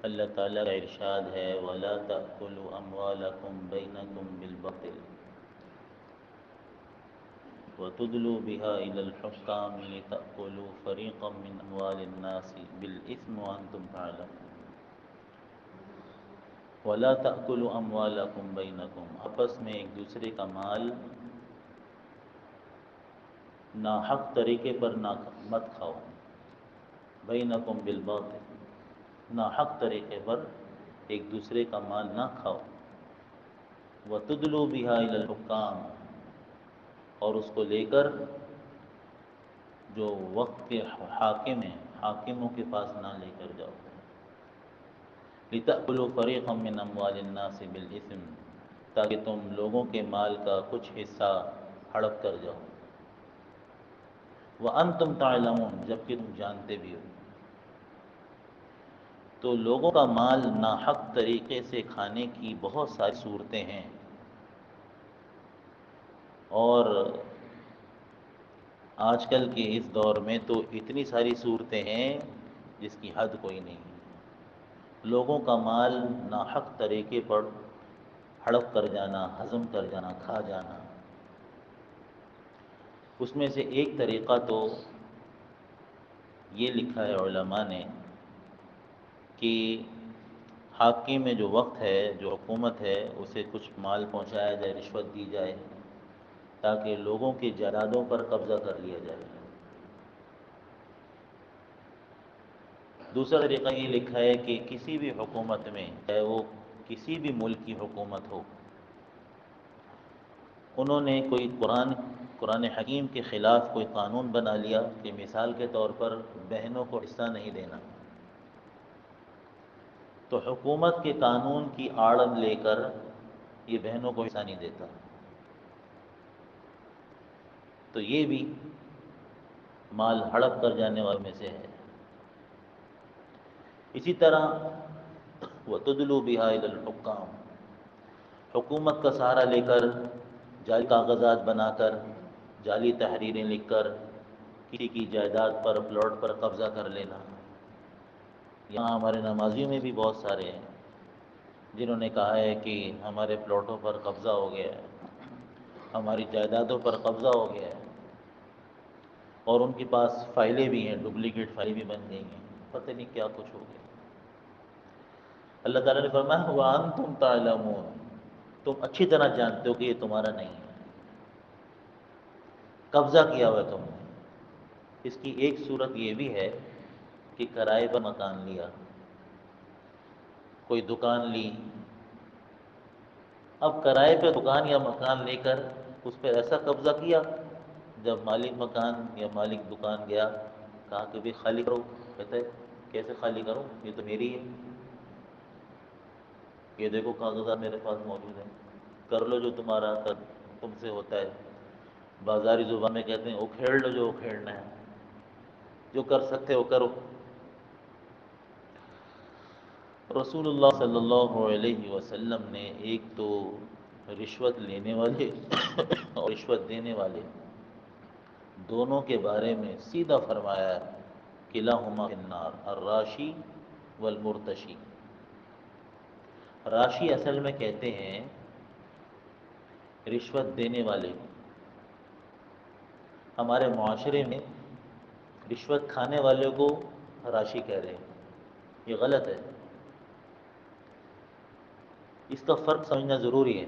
اللہ تعالیٰ کا ارشاد ہے وَلَا تَأْكُلُوا أَمْوَالَكُمْ بَيْنَكُمْ بِالْبَاطِلِ وَتُدْلُوا بِهَا إِلَى الْحُكَّامِ لِتَأْكُلُوا فَرِيقًا مِّنْ أَمْوَالِ النَّاسِ بِالْإِثْمِ وَأَنْتُمْ تَعْلَمُونَ وَلَا تَأْكُلُوا أَمْوَالَكُمْ بَيْنَكُمْ آپس میں ایک دوسرے کا مال ناحق طریقے پر مت کھاؤ، بینکم بالباطل، ناحق طریقے پر ایک دوسرے کا مال نہ کھاؤ، وَتُدْلُوا بِهَا إِلَى الْحُكَّامِ، اور اس کو لے کر جو وقت کے حاکم ہیں حاکموں کے پاس نہ لے کر جاؤ، لِتَأْكُلُوا فَرِيقًا مِّنْ أَمْوَالِ النَّاسِ بِالْإِثْمِ، تاکہ تم لوگوں کے مال کا کچھ حصہ ہڑپ کر جاؤ، وَأَنْتُمْ تَعْلَمُونَ، جبکہ تم جانتے بھی ہو۔ تو لوگوں کا مال ناحق طریقے سے کھانے کی بہت ساری صورتیں ہیں، اور آج کل کے اس دور میں تو اتنی ساری صورتیں ہیں جس کی حد کوئی نہیں۔ لوگوں کا مال ناحق طریقے پر ہڑپ کر جانا، ہضم کر جانا، کھا جانا، اس میں سے ایک طریقہ تو یہ لکھا ہے علماء نے کہ حاکم میں جو وقت ہے، جو حکومت ہے، اسے کچھ مال پہنچایا جائے، رشوت دی جائے، تاکہ لوگوں کی جائیدادوں پر قبضہ کر لیا جائے۔ دوسرا طریقہ یہ لکھا ہے کہ کسی بھی حکومت میں، چاہے وہ کسی بھی ملک کی حکومت ہو، انہوں نے کوئی قرآن حکیم کے خلاف کوئی قانون بنا لیا کہ مثال کے طور پر بہنوں کو حصہ نہیں دینا، تو حکومت کے قانون کی آڑ لے کر یہ بہنوں کو حصہ نہیں دیتا، تو یہ بھی مال ہڑپ کر جانے والوں میں سے ہے۔ اسی طرح وَتُدْلُوا بِهَا إِلَى الْحُكَّامِ، حکومت کا سہارا لے کر جعلی کاغذات بنا کر، جعلی تحریریں لکھ کر کسی کی جائیداد پر، پلاٹ پر قبضہ کر لینا۔ یہاں ہمارے نمازیوں میں بھی بہت سارے ہیں جنہوں نے کہا ہے کہ ہمارے پلاٹوں پر قبضہ ہو گیا ہے، ہماری جائیدادوں پر قبضہ ہو گیا ہے، اور ان کے پاس فائلیں بھی ہیں، ڈپلیکیٹ فائلیں بھی بن گئی ہیں، پتہ نہیں کیا کچھ ہو گیا۔ اللہ تعالیٰ نے فرمایا وَأَنْتُمْ تَعْلَمُونَ، تم اچھی طرح جانتے ہو کہ یہ تمہارا نہیں ہے، قبضہ کیا ہوا ہے تم نے۔ اس کی ایک صورت یہ بھی ہے کہ کرائے پر مکان لیا، کوئی دکان لی، اب کرائے پہ دکان یا مکان لے کر اس پہ ایسا قبضہ کیا، جب مالک مکان یا مالک دکان گیا، کہا کہ بھی خالی کرو، کہتے کیسے خالی کروں، یہ تو میری ہے، یہ دیکھو کاغذات میرے پاس موجود ہیں، کر لو جو تمہارا تم سے ہوتا ہے۔ بازاری زبان میں کہتے ہیں اکھیڑ لو جو اکھیڑنا ہے، جو کر سکتے ہو کرو۔ رسول اللہ صلی اللہ علیہ وسلم نے ایک تو رشوت لینے والے اور رشوت دینے والے دونوں کے بارے میں سیدھا فرمایا کلاہما فی النار، الراشی والمرتشی۔ راشی اصل میں کہتے ہیں رشوت دینے والے کو۔ ہمارے معاشرے میں رشوت کھانے والے کو راشی کہہ رہے ہیں، یہ غلط ہے، اس کا فرق سمجھنا ضروری ہے۔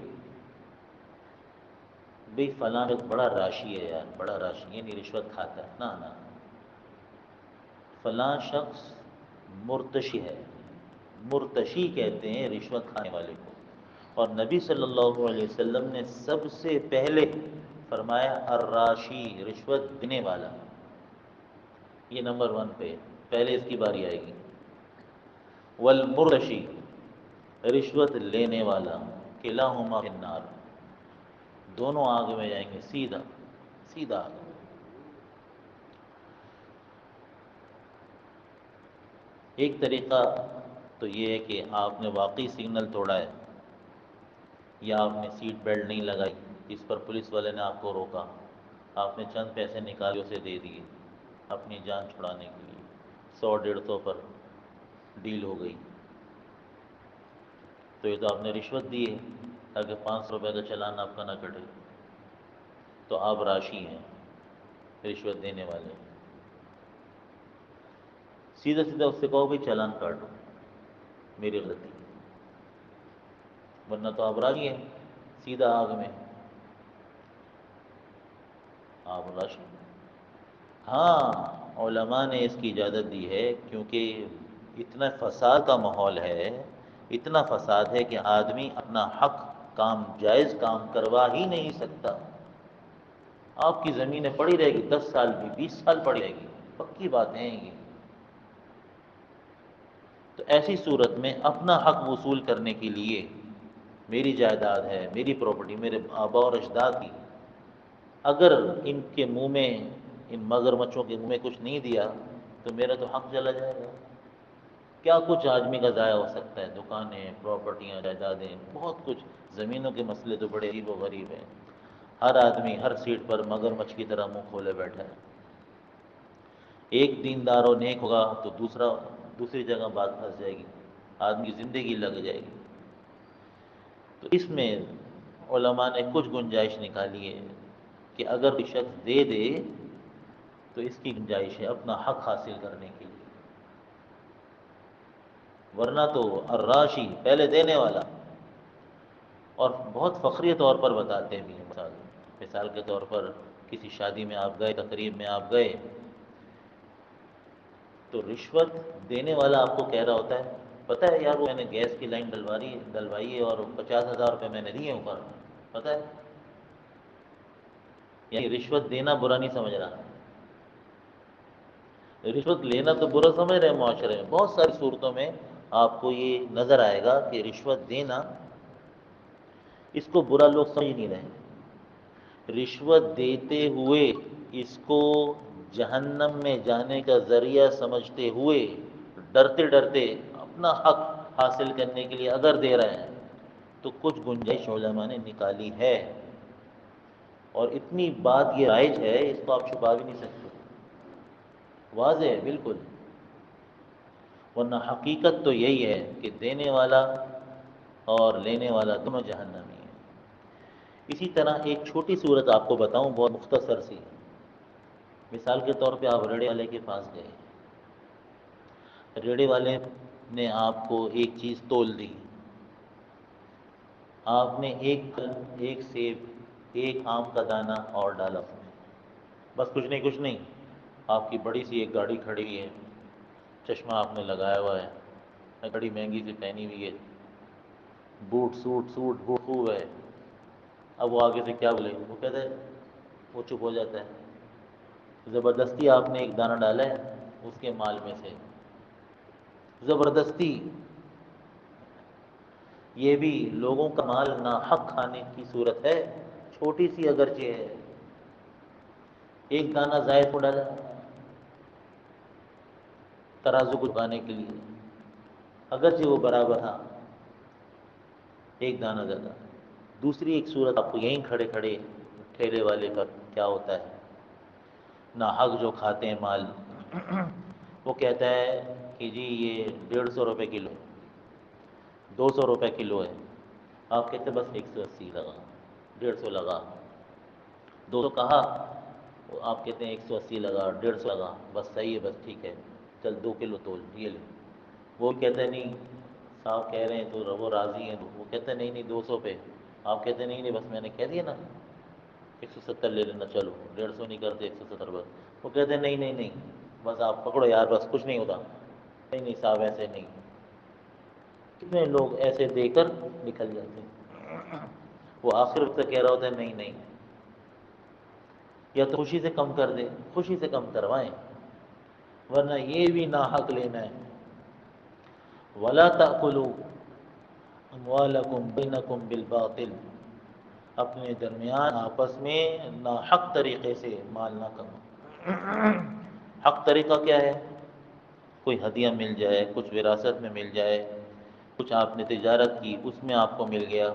بھئی فلاں بڑا راشی ہے یار، بڑا راشی، یہ نہیں رشوت کھاتا ہے، نہ نہ، فلاں شخص مرتشی ہے، مرتشی کہتے ہیں رشوت کھانے والے کو۔ اور نبی صلی اللہ علیہ وسلم نے سب سے پہلے فرمایا الراشی، رشوت دینے والا، یہ نمبر 1 پہ، پہلے اس کی باری آئے گی۔ والمرتشی، رشوت لینے والا، کلاہما فی النار، دونوں آگ میں جائیں گے، سیدھا سیدھا آگ۔ ایک طریقہ تو یہ ہے کہ آپ نے واقعی سگنل توڑا ہے، یا آپ نے سیٹ بیلٹ نہیں لگائی، جس پر پولیس والے نے آپ کو روکا، آپ نے چند پیسے نکالے اسے دے دیے اپنی جان چھڑانے کے لیے، 100 150 پر ڈیل ہو گئی، تو یہ تو آپ نے رشوت دی ہے تاکہ 500 روپے کا چالان آپ کا نہ کٹے، تو آپ راشی ہیں، رشوت دینے والے۔ سیدھا سیدھا اس سے کہو بھائی چالان کاٹو، میری غلطی، ورنہ تو آپ راشی ہیں، سیدھا آگ میں آپ راشی۔ ہاں، علماء نے اس کی اجازت دی ہے، کیونکہ اتنا فساد کا ماحول ہے، اتنا فساد ہے کہ آدمی اپنا حق کام، جائز کام کروا ہی نہیں سکتا۔ آپ کی زمینیں پڑی رہے گی 10 سال بھی، 20 سال پڑی رہے گی، پکی باتیں ہیں یہ۔ تو ایسی صورت میں اپنا حق وصول کرنے کے لیے، میری جائیداد ہے، میری پراپرٹی، میرے آباء اور اجداد کی، اگر ان کے منہ میں، ان مگر مچھوں کے منہ میں کچھ نہیں دیا تو میرا تو حق چلا جائے گا۔ کیا کچھ آدمی کا ضائع ہو سکتا ہے، دکانیں، پراپرٹیاں، جائیدادیں، بہت کچھ۔ زمینوں کے مسئلے تو بڑے عجیب و غریب ہیں، ہر آدمی ہر سیٹ پر مگر مچھ کی طرح منہ کھولے بیٹھا ہے۔ ایک دیندار و نیک ہوگا تو دوسری جگہ بات پھنس جائے گی، آدمی کی زندگی لگ جائے گی۔ تو اس میں علماء نے کچھ گنجائش نکالی ہے کہ اگر کوئی شخص دے دے تو اس کی گنجائش ہے اپنا حق حاصل کرنے کے لیے، ورنہ تو الراشی پہلے دینے والا۔ اور بہت فخری طور پر بتاتے بھی ہیں، مثال کے طور پر کسی شادی میں آپ گئے، تقریب میں آپ گئے، تو رشوت دینے والا آپ کو کہہ رہا ہوتا ہے پتہ ہے یار، وہ میں نے گیس کی لائن ڈلوائی ہے اور 50,000 روپے میں نے دیے اوپر، پتہ ہے؟ یعنی رشوت دینا برا نہیں سمجھ رہا، رشوت لینا تو برا سمجھ رہے ہیں معاشرے میں۔ بہت ساری صورتوں میں آپ کو یہ نظر آئے گا کہ رشوت دینا، اس کو برا لوگ سمجھ نہیں رہے۔ رشوت دیتے ہوئے اس کو جہنم میں جانے کا ذریعہ سمجھتے ہوئے، ڈرتے ڈرتے اپنا حق حاصل کرنے کے لیے اگر دے رہے ہیں تو کچھ گنجائش علماء نے نکالی ہے، اور اتنی بات یہ رائج ہے، اس کو آپ چھپا بھی نہیں سکتے، واضح ہے بالکل۔ ورنہ حقیقت تو یہی ہے کہ دینے والا اور لینے والا دونوں جہنمی ہیں۔ اسی طرح ایک چھوٹی صورت آپ کو بتاؤں، بہت مختصر سی۔ مثال کے طور پہ آپ ریڑے والے کے پاس گئے، ریڑے والے نے آپ کو ایک چیز تول دی، آپ نے ایک سیب، ایک آم کا دانہ اور ڈالا اس میں، بس کچھ نہیں، کچھ نہیں۔ آپ کی بڑی سی ایک گاڑی کھڑی ہوئی ہے، چشمہ آپ نے لگایا ہوا ہے، بڑی مہنگی سی پہنی ہوئی ہے، سوٹ بوٹ خوب ہے۔ اب وہ آگے سے کیا بولے، وہ کہتا ہے، وہ چپ ہو جاتا ہے۔ زبردستی آپ نے ایک دانہ ڈالا ہے اس کے مال میں سے، زبردستی۔ یہ بھی لوگوں کا مال ناحق کھانے کی صورت ہے، چھوٹی سی اگرچہ ہے، ایک دانہ زائد کو ڈالا ترازو کو جھکانے کے لیے، اگرچہ وہ برابر تھا، ایک دانہ زیادہ۔ دوسری ایک صورت آپ کو یہیں کھڑے کھڑے ٹھیلے والے پر کیا ہوتا ہے، ناحق جو کھاتے ہیں مال، وہ کہتا ہے کہ جی یہ 150 روپے کلو، 200 روپے کلو ہے، آپ کہتے ہیں بس 180 لگا، 150 لگا، 200 کہا، وہ آپ کہتے ہیں 180 لگا، 150 لگا، بس صحیح ہے، بس ٹھیک ہے، چل 2 کلو تول، یہ لے۔ وہ کہتے ہیں نہیں، صاحب کہہ رہے ہیں تو وہ راضی ہیں، وہ کہتے ہیں نہیں نہیں 200 پہ، آپ کہتے ہیں نہیں نہیں بس میں نے کہہ دیا نا 170 لے لینا، چلو 150 نہیں کرتے 170 بس۔ وہ کہتے ہیں نہیں نہیں نہیں بس آپ پکڑو یار، بس کچھ نہیں ہوتا، نہیں نہیں صاحب ایسے نہیں۔ کتنے لوگ ایسے دے کر نکل جاتے ہیں، وہ آخر وقت کہہ رہا ہوتا ہے نہیں نہیں، یا تو خوشی سے کم کر دے، خوشی سے کم کروائیں، ورنہ یہ بھی ناحق لینا ہے۔ وَلَا تَأْكُلُوا أَمْوَالَكُمْ بَيْنَكُمْ بِالْبَاطِلِ، اپنے درمیان آپس میں ناحق طریقے سے مال نہ کماؤ۔ حق طریقہ کیا ہے؟ کوئی ہدیہ مل جائے، کچھ وراثت میں مل جائے، کچھ آپ نے تجارت کی اس میں آپ کو مل گیا،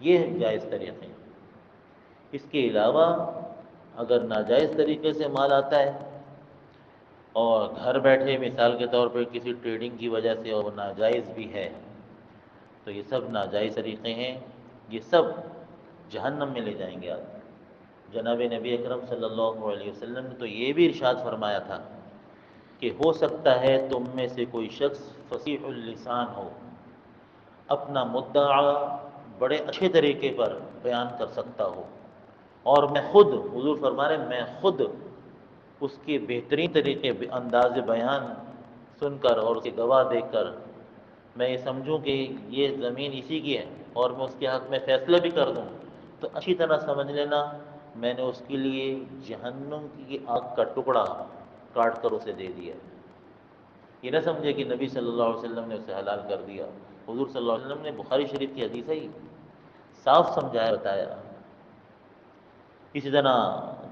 یہ جائز طریقے ہیں۔ اس کے علاوہ اگر ناجائز طریقے سے مال آتا ہے اور گھر بیٹھے مثال کے طور پر کسی ٹریڈنگ کی وجہ سے اور ناجائز بھی ہے، تو یہ سب ناجائز طریقے ہیں، یہ سب جہنم میں لے جائیں گے آپ۔ جناب نبی اکرم صلی اللہ علیہ وسلم نے تو یہ بھی ارشاد فرمایا تھا کہ ہو سکتا ہے تم میں سے کوئی شخص فصیح اللسان ہو، اپنا مدعا بڑے اچھے طریقے پر بیان کر سکتا ہو، اور میں خود، حضور فرما رہے ہیں، میں خود اس کے بہترین طریقے انداز بیان سن کر اور اسے گواہ دیکھ کر میں یہ سمجھوں کہ یہ زمین اسی کی ہے اور میں اس کے حق میں فیصلہ بھی کر دوں، تو اچھی طرح سمجھ لینا میں نے اس کے لیے جہنم کی آگ کا ٹکڑا کاٹ کر اسے دے دیا۔ یہ نہ سمجھے کہ نبی صلی اللہ علیہ وسلم نے اسے حلال کر دیا۔ حضور صلی اللہ علیہ وسلم نے بخاری شریف کی حدیث ہے، صاف سمجھایا، بتایا۔ اسی طرح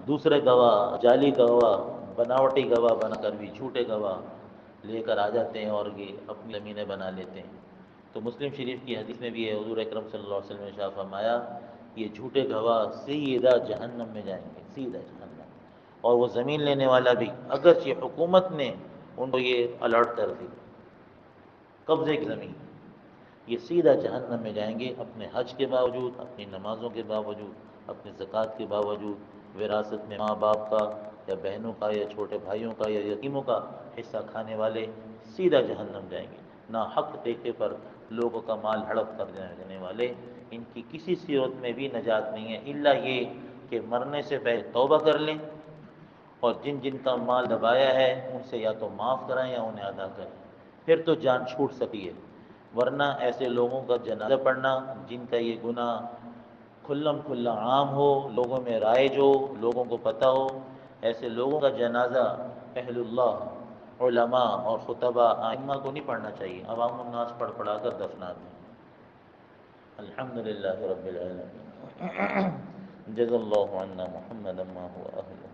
دوسرے گواہ، جعلی گواہ، بناوٹی گواہ بنا کر بھی، جھوٹے گواہ لے کر آ جاتے ہیں اور یہ اپنی زمینیں بنا لیتے ہیں۔ تو مسلم شریف کی حدیث میں بھی ہے، حضور اکرم صلی اللہ علیہ وسلم نے ارشاد فرمایا یہ جھوٹے گواہ سیدھا جہنم میں جائیں گے، سیدھا جہنم۔ اور وہ زمین لینے والا بھی، اگرچہ حکومت نے ان کو یہ الرٹ کر دی، قبضے کی زمین، یہ سیدھا جہنم میں جائیں گے، اپنے حج کے باوجود، اپنی نمازوں کے باوجود، اپنے زکوٰۃ کے باوجود، وراثت میں ماں باپ کا یا بہنوں کا یا چھوٹے بھائیوں کا یا یتیموں کا حصہ کھانے والے سیدھا جہنم جائیں گے۔ نہ حق طریقے پر لوگوں کا مال ہڑپ کر دینے والے، ان کی کسی صورت میں بھی نجات نہیں ہے، الا یہ کہ مرنے سے پہلے توبہ کر لیں، اور جن جن کا مال دبایا ہے ان سے یا تو معاف کرائیں یا انہیں ادا کریں، پھر تو جان چھوٹ سکتی ہے۔ ورنہ ایسے لوگوں کا جنازہ پڑھنا جن کا یہ گناہ کھلم کھلا عام ہو، لوگوں میں رائج ہو، لوگوں کو پتہ ہو، ایسے لوگوں کا جنازہ اہل اللہ، علماء اور خطباء، ائمہ کو نہیں پڑھنا چاہیے، عوام الناس پڑھ پڑھا کر دفنا دیں۔ الحمدللہ رب العالمین، جزا اللہ عنا محمدا ما هو اہلہ۔